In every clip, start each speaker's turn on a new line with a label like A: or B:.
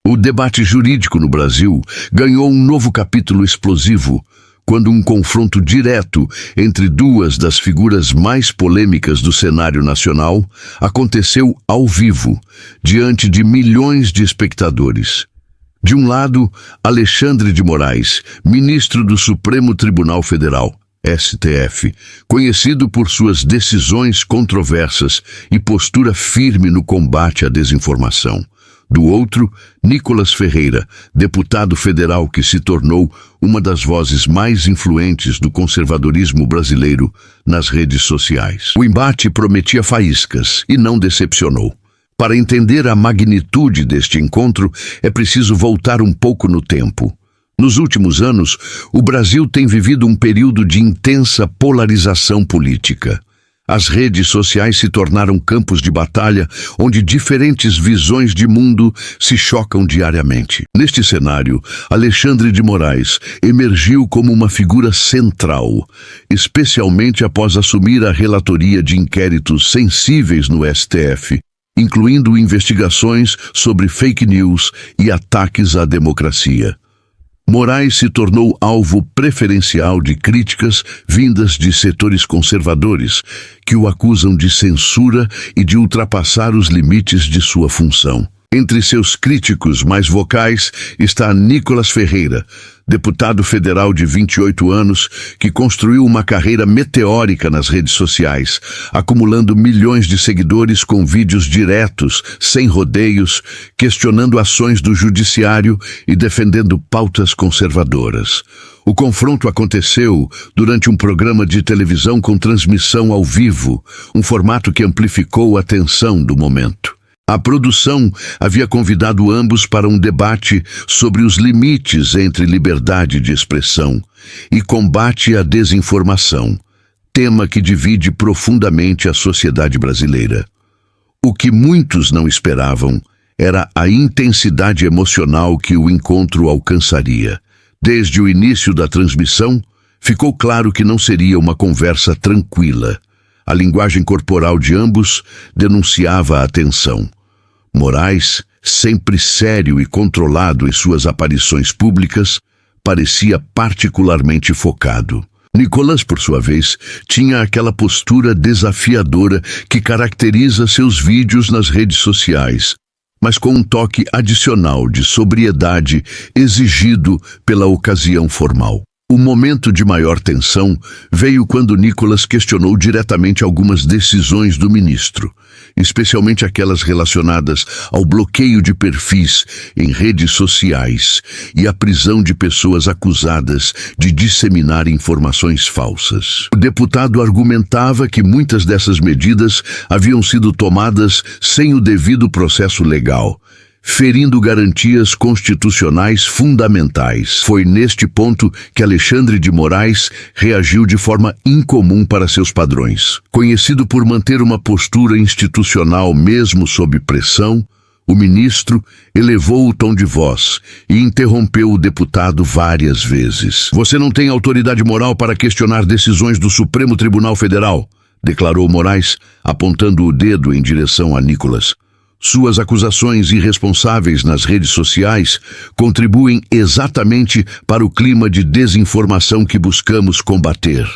A: O debate jurídico no Brasil ganhou um novo capítulo explosivo, quando um confronto direto entre duas das figuras mais polêmicas do cenário nacional aconteceu ao vivo, diante de milhões de espectadores. De um lado, Alexandre de Moraes, ministro do Supremo Tribunal Federal, STF, conhecido por suas decisões controversas e postura firme no combate à desinformação. Do outro, Nicolas Ferreira, deputado federal que se tornou uma das vozes mais influentes do conservadorismo brasileiro nas redes sociais. O embate prometia faíscas e não decepcionou. Para entender a magnitude deste encontro, é preciso voltar um pouco no tempo. Nos últimos anos, o Brasil tem vivido um período de intensa polarização política. As redes sociais se tornaram campos de batalha onde diferentes visões de mundo se chocam diariamente. Neste cenário, Alexandre de Moraes emergiu como uma figura central, especialmente após assumir a relatoria de inquéritos sensíveis no STF, incluindo investigações sobre fake news e ataques à democracia. Moraes se tornou alvo preferencial de críticas vindas de setores conservadores, que o acusam de censura e de ultrapassar os limites de sua função. Entre seus críticos mais vocais está Nicolas Ferreira, deputado federal de 28 anos, que construiu uma carreira meteórica nas redes sociais, acumulando milhões de seguidores com vídeos diretos, sem rodeios, questionando ações do judiciário e defendendo pautas conservadoras. O confronto aconteceu durante um programa de televisão com transmissão ao vivo, um formato que amplificou a tensão do momento. A produção havia convidado ambos para um debate sobre os limites entre liberdade de expressão e combate à desinformação, tema que divide profundamente a sociedade brasileira. O que muitos não esperavam era a intensidade emocional que o encontro alcançaria. Desde o início da transmissão, ficou claro que não seria uma conversa tranquila. A linguagem corporal de ambos denunciava a tensão. Moraes, sempre sério e controlado em suas aparições públicas, parecia particularmente focado. Nicolas, por sua vez, tinha aquela postura desafiadora que caracteriza seus vídeos nas redes sociais, mas com um toque adicional de sobriedade exigido pela ocasião formal. O momento de maior tensão veio quando Nicolas questionou diretamente algumas decisões do ministro, especialmente aquelas relacionadas ao bloqueio de perfis em redes sociais e à prisão de pessoas acusadas de disseminar informações falsas. O deputado argumentava que muitas dessas medidas haviam sido tomadas sem o devido processo legal, ferindo garantias constitucionais fundamentais. Foi neste ponto que Alexandre de Moraes reagiu de forma incomum para seus padrões. Conhecido por manter uma postura institucional mesmo sob pressão, o ministro elevou o tom de voz e interrompeu o deputado várias vezes. "Você não tem autoridade moral para questionar decisões do Supremo Tribunal Federal", declarou Moraes, apontando o dedo em direção a Nicolas. Suas acusações irresponsáveis nas redes sociais contribuem exatamente para o clima de desinformação que buscamos combater.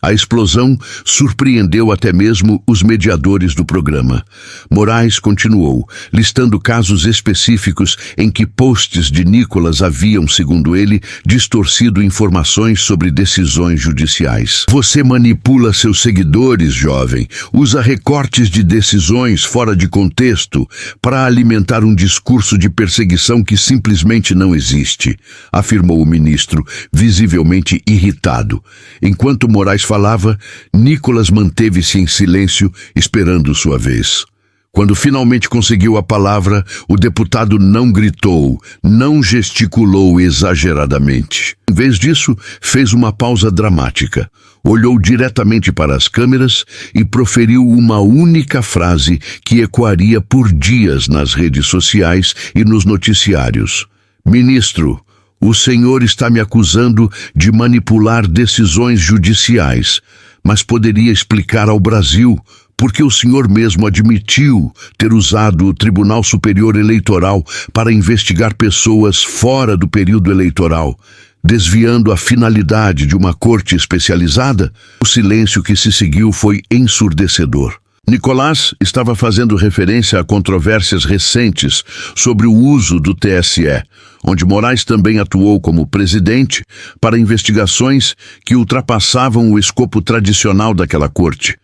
A: A explosão surpreendeu até mesmo os mediadores do programa. Moraes continuou, listando casos específicos em que posts de Nicolas haviam, segundo ele, distorcido informações sobre decisões judiciais. "Você manipula seus seguidores, jovem, usa recortes de decisões fora de contexto para alimentar um discurso de perseguição que simplesmente não existe", afirmou o ministro, visivelmente irritado. Enquanto Moraes falava, Nicolas manteve-se em silêncio, esperando sua vez. Quando finalmente conseguiu a palavra, o deputado não gritou, não gesticulou exageradamente. Em vez disso, fez uma pausa dramática, olhou diretamente para as câmeras e proferiu uma única frase que ecoaria por dias nas redes sociais e nos noticiários. "Ministro, o senhor está me acusando de manipular decisões judiciais, mas poderia explicar ao Brasil porque o senhor mesmo admitiu ter usado o Tribunal Superior Eleitoral para investigar pessoas fora do período eleitoral, desviando a finalidade de uma corte especializada. O silêncio que se seguiu foi ensurdecedor. Nicolás estava fazendo referência a controvérsias recentes sobre o uso do TSE, onde Moraes também atuou como presidente para investigações que ultrapassavam o escopo tradicional daquela corte.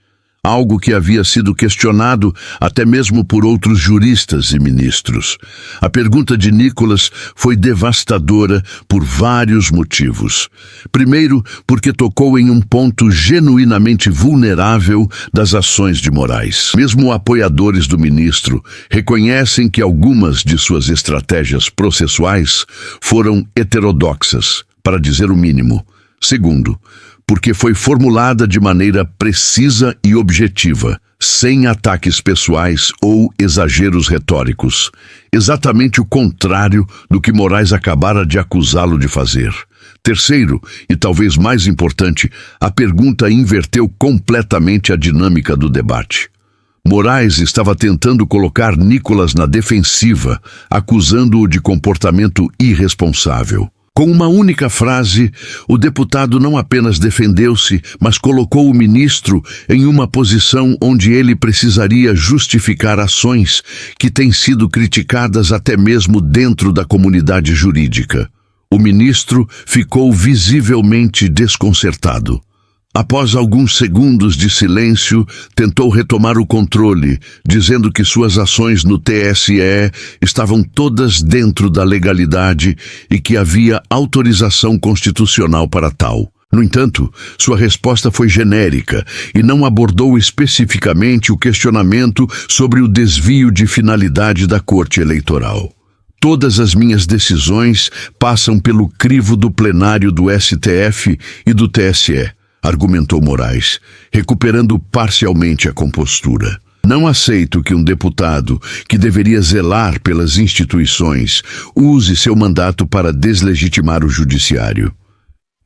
A: Algo que havia sido questionado até mesmo por outros juristas e ministros. A pergunta de Nicolás foi devastadora por vários motivos. Primeiro, porque tocou em um ponto genuinamente vulnerável das ações de Moraes. Mesmo apoiadores do ministro reconhecem que algumas de suas estratégias processuais foram heterodoxas, para dizer o mínimo. Segundo, porque foi formulada de maneira precisa e objetiva, sem ataques pessoais ou exageros retóricos. Exatamente o contrário do que Moraes acabara de acusá-lo de fazer. Terceiro, e talvez mais importante, a pergunta inverteu completamente a dinâmica do debate. Moraes estava tentando colocar Nicolás na defensiva, acusando-o de comportamento irresponsável. Com uma única frase, o deputado não apenas defendeu-se, mas colocou o ministro em uma posição onde ele precisaria justificar ações que têm sido criticadas até mesmo dentro da comunidade jurídica. O ministro ficou visivelmente desconcertado. Após alguns segundos de silêncio, tentou retomar o controle, dizendo que suas ações no TSE estavam todas dentro da legalidade e que havia autorização constitucional para tal. No entanto, sua resposta foi genérica e não abordou especificamente o questionamento sobre o desvio de finalidade da Corte Eleitoral. Todas as minhas decisões passam pelo crivo do plenário do STF e do TSE. Argumentou Moraes, recuperando parcialmente a compostura. Não aceito que um deputado, que deveria zelar pelas instituições, use seu mandato para deslegitimar o judiciário.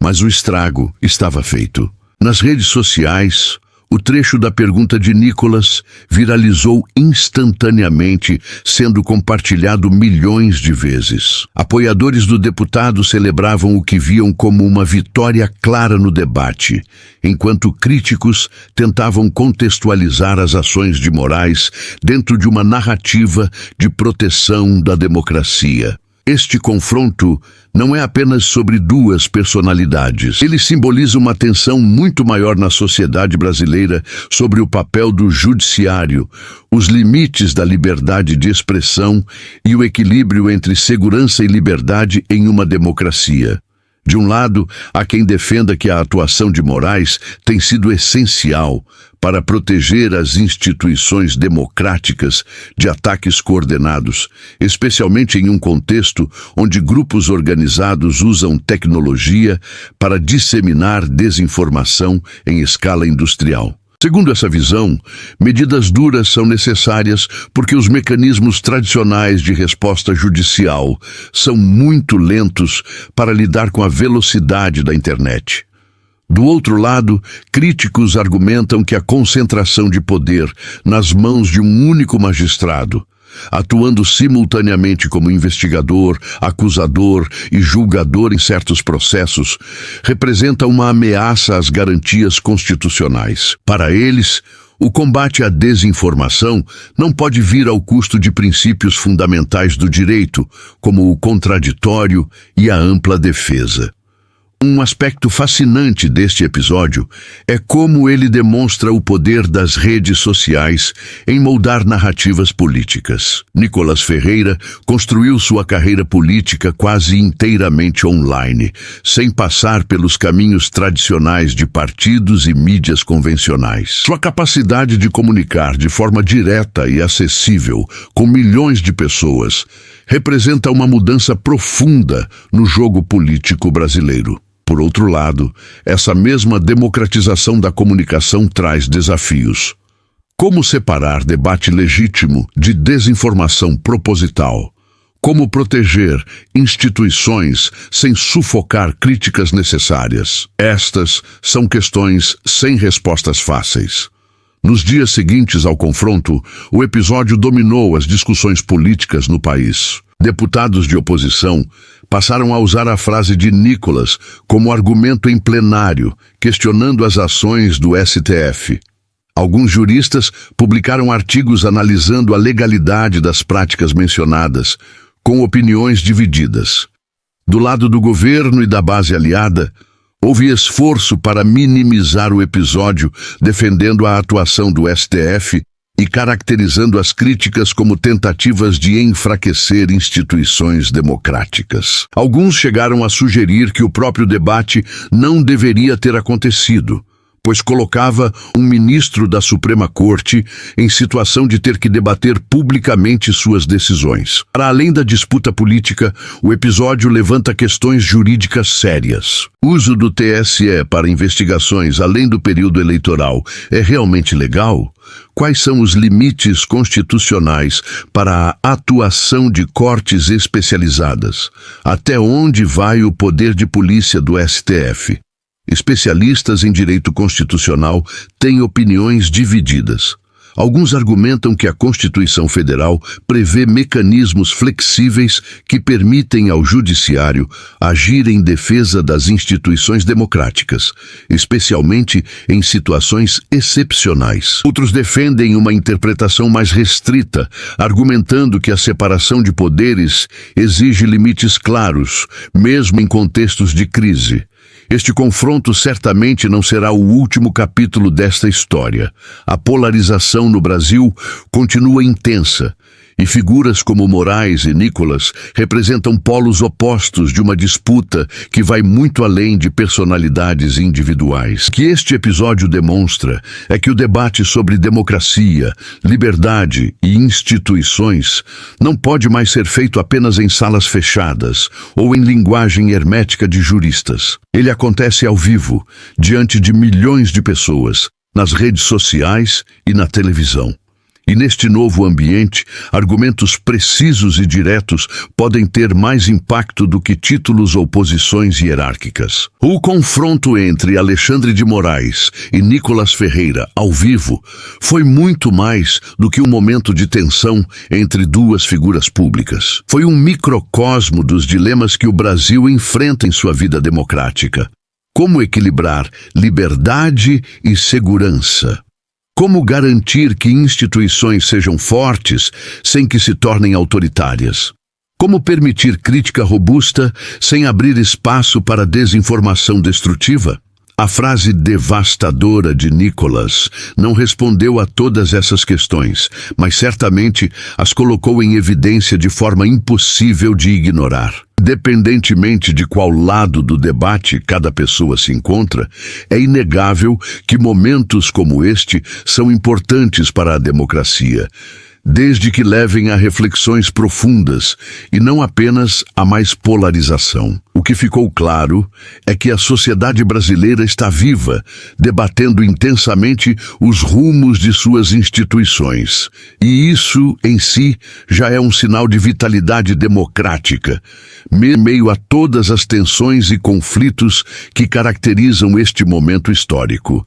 A: Mas o estrago estava feito. Nas redes sociais, o trecho da pergunta de Nicolás viralizou instantaneamente, sendo compartilhado milhões de vezes. Apoiadores do deputado celebravam o que viam como uma vitória clara no debate, enquanto críticos tentavam contextualizar as ações de Moraes dentro de uma narrativa de proteção da democracia. Este confronto não é apenas sobre duas personalidades. Ele simboliza uma tensão muito maior na sociedade brasileira sobre o papel do judiciário, os limites da liberdade de expressão e o equilíbrio entre segurança e liberdade em uma democracia. De um lado, há quem defenda que a atuação de Moraes tem sido essencial para proteger as instituições democráticas de ataques coordenados, especialmente em um contexto onde grupos organizados usam tecnologia para disseminar desinformação em escala industrial. Segundo essa visão, medidas duras são necessárias porque os mecanismos tradicionais de resposta judicial são muito lentos para lidar com a velocidade da internet. Do outro lado, críticos argumentam que a concentração de poder nas mãos de um único magistrado, atuando simultaneamente como investigador, acusador e julgador em certos processos, representa uma ameaça às garantias constitucionais. Para eles, o combate à desinformação não pode vir ao custo de princípios fundamentais do direito, como o contraditório e a ampla defesa. Um aspecto fascinante deste episódio é como ele demonstra o poder das redes sociais em moldar narrativas políticas. Nicolás Ferreira construiu sua carreira política quase inteiramente online, sem passar pelos caminhos tradicionais de partidos e mídias convencionais. Sua capacidade de comunicar de forma direta e acessível com milhões de pessoas representa uma mudança profunda no jogo político brasileiro. Por outro lado, essa mesma democratização da comunicação traz desafios. Como separar debate legítimo de desinformação proposital? Como proteger instituições sem sufocar críticas necessárias? Estas são questões sem respostas fáceis. Nos dias seguintes ao confronto, o episódio dominou as discussões políticas no país. Deputados de oposição passaram a usar a frase de Nicolas como argumento em plenário, questionando as ações do STF. Alguns juristas publicaram artigos analisando a legalidade das práticas mencionadas, com opiniões divididas. Do lado do governo e da base aliada, houve esforço para minimizar o episódio, defendendo a atuação do STF e caracterizando as críticas como tentativas de enfraquecer instituições democráticas. Alguns chegaram a sugerir que o próprio debate não deveria ter acontecido, pois colocava um ministro da Suprema Corte em situação de ter que debater publicamente suas decisões. Para além da disputa política, o episódio levanta questões jurídicas sérias. O uso do TSE para investigações além do período eleitoral é realmente legal? Quais são os limites constitucionais para a atuação de cortes especializadas? Até onde vai o poder de polícia do STF? Especialistas em direito constitucional têm opiniões divididas. Alguns argumentam que a Constituição Federal prevê mecanismos flexíveis que permitem ao Judiciário agir em defesa das instituições democráticas, especialmente em situações excepcionais. Outros defendem uma interpretação mais restrita, argumentando que a separação de poderes exige limites claros, mesmo em contextos de crise. Este confronto certamente não será o último capítulo desta história. A polarização no Brasil continua intensa, e figuras como Moraes e Nicolas representam polos opostos de uma disputa que vai muito além de personalidades individuais. O que este episódio demonstra é que o debate sobre democracia, liberdade e instituições não pode mais ser feito apenas em salas fechadas ou em linguagem hermética de juristas. Ele acontece ao vivo, diante de milhões de pessoas, nas redes sociais e na televisão. E neste novo ambiente, argumentos precisos e diretos podem ter mais impacto do que títulos ou posições hierárquicas. O confronto entre Alexandre de Moraes e Nicolas Ferreira, ao vivo, foi muito mais do que um momento de tensão entre duas figuras públicas. Foi um microcosmo dos dilemas que o Brasil enfrenta em sua vida democrática. Como equilibrar liberdade e segurança? Como garantir que instituições sejam fortes sem que se tornem autoritárias? Como permitir crítica robusta sem abrir espaço para desinformação destrutiva? A frase devastadora de Nicolas não respondeu a todas essas questões, mas certamente as colocou em evidência de forma impossível de ignorar. Independentemente de qual lado do debate cada pessoa se encontra, é inegável que momentos como este são importantes para a democracia, desde que levem a reflexões profundas e não apenas a mais polarização. O que ficou claro é que a sociedade brasileira está viva, debatendo intensamente os rumos de suas instituições. E isso, em si, já é um sinal de vitalidade democrática, em meio a todas as tensões e conflitos que caracterizam este momento histórico.